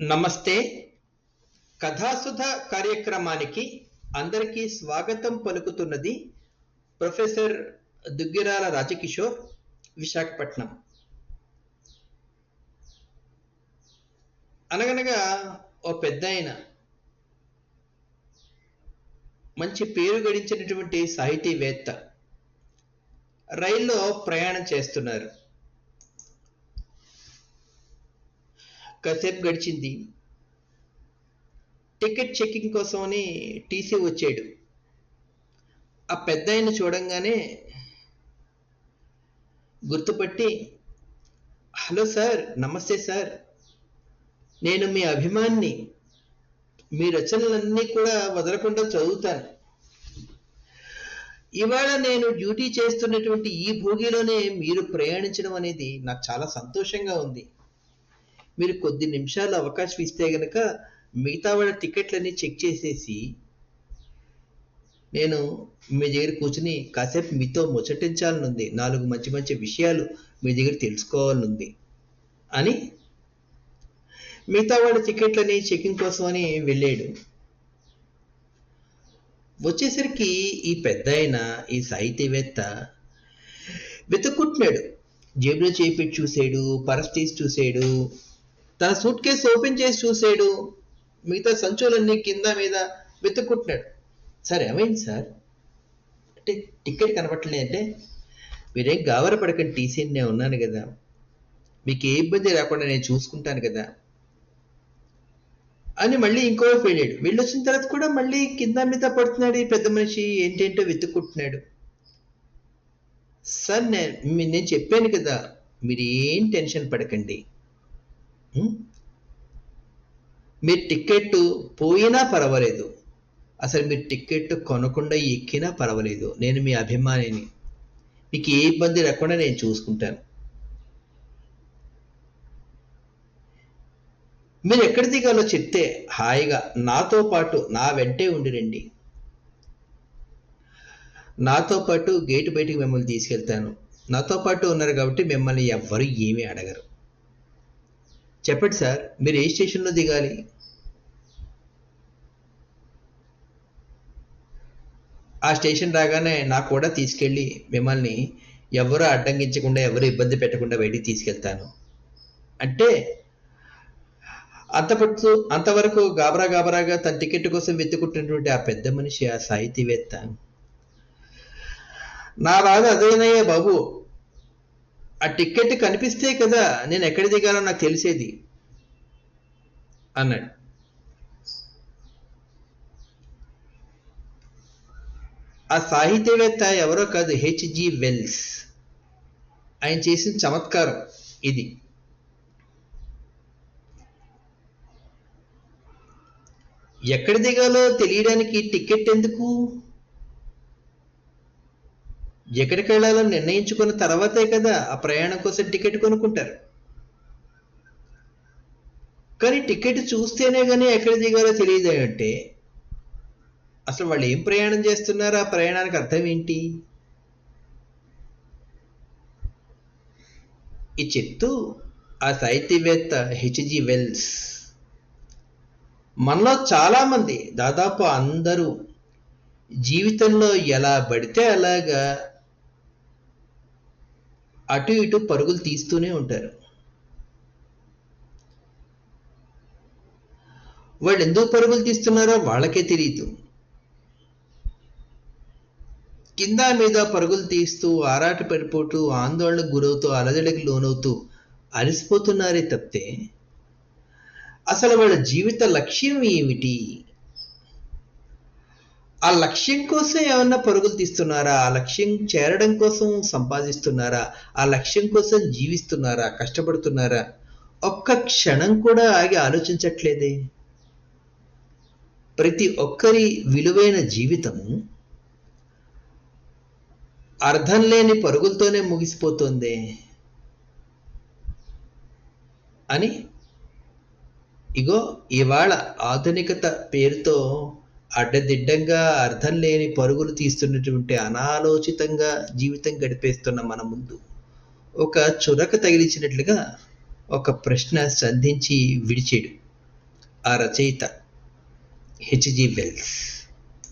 నమస్తే. కథాసుధ కార్యక్రమానికి అందరికీ స్వాగతం పలుకుతున్నది ప్రొఫెసర్ దుగ్గిరాల రాజకిషోర్, విశాఖపట్నం. అనగనగా ఓ పెద్దాయన, మంచి పేరు గడించినటువంటి సాహితీవేత్త రైల్లో ప్రయాణం చేస్తున్నారు. కాసేపు గడిచింది. టికెట్ చెకింగ్ కోసమని టీసీ వచ్చాడు. ఆ పెద్దాయన చూడంగానే గుర్తుపట్టి, హలో సార్, నమస్తే సార్, నేను మీ అభిమాన్ని, మీ రచనలన్నీ కూడా వదలకుండా చదువుతాను. ఇవాళ నేను డ్యూటీ చేస్తున్నటువంటి ఈ భోగిలోనే మీరు ప్రయాణించడం అనేది నాకు చాలా సంతోషంగా ఉంది. మీరు కొద్ది నిమిషాలు అవకాశం ఇస్తే గనక మిగతా వాళ్ళ టికెట్లన్నీ చెక్ చేసేసి నేను మీ దగ్గర కూర్చుని కాసేపు మీతో ముచ్చటించాలనుంది, 4 మంచి మంచి విషయాలు మీ దగ్గర తెలుసుకోవాలనుంది అని మిగతా వాళ్ళ టికెట్లని చెకింగ్ కోసం అని వెళ్ళాడు. వచ్చేసరికి ఈ పెద్దాయన, ఈ సాహితీవేత్త వెతుక్కుంటున్నాడు. జేబులో చేయి పెట్టి చూసాడు, పర్స్ తీసి చూసాడు, తన సూట్ కేసు ఓపెన్ చేసి చూసాడు, మిగతా సంచులన్నీ కింద మీద వెతుక్కుంటున్నాడు. సార్, ఏమైంది సార్ అంటే, టికెట్ కనపట్లేదు అంటే, మీరేం గాబర పడకండి, టీసీని నేను ఉన్నాను కదా, మీకు ఏ ఇబ్బంది రాకుండా నేను చూసుకుంటాను కదా అని మళ్ళీ ఇంకోవైపు వెళ్ళాడు. వెళ్ళొచ్చిన తర్వాత కూడా మళ్ళీ కింద మీద పడుతున్నాడు ఈ పెద్ద మనిషి, ఏంటేంటో వెతుక్కుంటున్నాడు. సార్, నేను చెప్పాను కదా, మీరు ఏం టెన్షన్ పడకండి, మీరు టికెట్ పోయినా పర్వాలేదు, అసలు మీరు టికెట్ కొనకుండా ఎక్కినా పర్వాలేదు, నేను మీ అభిమానిని, మీకు ఏ ఇబ్బంది రాకుండా నేను చూసుకుంటాను. మీరు ఎక్కడ దిగాలో చెప్తే హాయిగా నాతో పాటు నా వెంటే ఉండిరండి, నాతో పాటు గేటు బయటికి మిమ్మల్ని తీసుకెళ్తాను, నాతో పాటు ఉన్నారు కాబట్టి మిమ్మల్ని ఎవ్వరు ఏమీ అడగరు. చెప్పండి సార్, మీరు ఏ స్టేషన్లో దిగాలి? ఆ స్టేషన్ రాగానే నాకు కూడా తీసుకెళ్ళి మిమ్మల్ని ఎవరు అడ్డంగించకుండా, ఎవరు ఇబ్బంది పెట్టకుండా బయటికి తీసుకెళ్తాను అంటే, అంతవరకు గాబరాగా తన టికెట్ కోసం వెతుకుంటున్నటువంటి ఆ పెద్ద మనిషి, ఆ సాహితీవేత్త, నా బాధ అదేనయ్యా బాబు, ఆ టికెట్ కనిపిస్తే కదా నేను ఎక్కడ దిగాలో నాకు తెలిసేది అన్నాడు. ఆ సాహితీవేత్త ఎవరో కాదు, హెచ్జి వెల్స్. ఆయన చేసిన చమత్కారం ఇది. ఎక్కడ దిగాలో తెలియడానికి టికెట్ ఎందుకు? ఎక్కడికి వెళ్ళాలో నిర్ణయించుకున్న తర్వాతే కదా ఆ ప్రయాణం కోసం టికెట్ కొనుక్కుంటారు. కానీ టికెట్ చూస్తేనే కానీ ఎక్కడ దిగాలో తెలియదు అంటే అసలు వాళ్ళు ఏం ప్రయాణం చేస్తున్నారో, ఆ ప్రయాణానికి అర్థం ఏంటి? ఈ చెప్తూ ఆ సాహితీవేత్త హెచ్జి వెల్స్, మనలో చాలామంది, దాదాపు అందరూ జీవితంలో ఎలా పడితే అలాగా అటు ఇటు పరుగులు తీస్తూనే ఉంటారు. వాళ్ళు ఎందుకు పరుగులు తీస్తున్నారో వాళ్ళకే తెలియదు. కింద మీద పరుగులు తీస్తూ, ఆరాట పడిపోతూ, ఆందోళనకు గురవుతూ, అలజడికి లోనవుతూ అలసిపోతున్నారే తప్పితే అసలు వాళ్ళ జీవిత లక్ష్యం ఏమిటి? ఆ లక్ష్యం కోసం ఏమన్నా పరుగులు తీస్తున్నారా? ఆ లక్ష్యం చేరడం కోసం సంపాదిస్తున్నారా? ఆ లక్ష్యం కోసం జీవిస్తున్నారా, కష్టపడుతున్నారా? ఒక్క క్షణం కూడా ఆగి ఆలోచించట్లేదే. ప్రతి ఒక్కరి విలువైన జీవితము అర్థం లేని పరుగులతోనే ముగిసిపోతుంది అని ఇగో ఇవాళ ఆధునికత పేరుతో అడ్డదిడ్డంగా అర్థం లేని పరుగులు తీస్తున్నటువంటి, అనాలోచితంగా జీవితం గడిపేస్తున్న మన ముందు ఒక చురక తగిలించినట్లుగా ఒక ప్రశ్న సంధించి విడిచాడు. ఆ రచయిత హెచ్జి వెల్స్.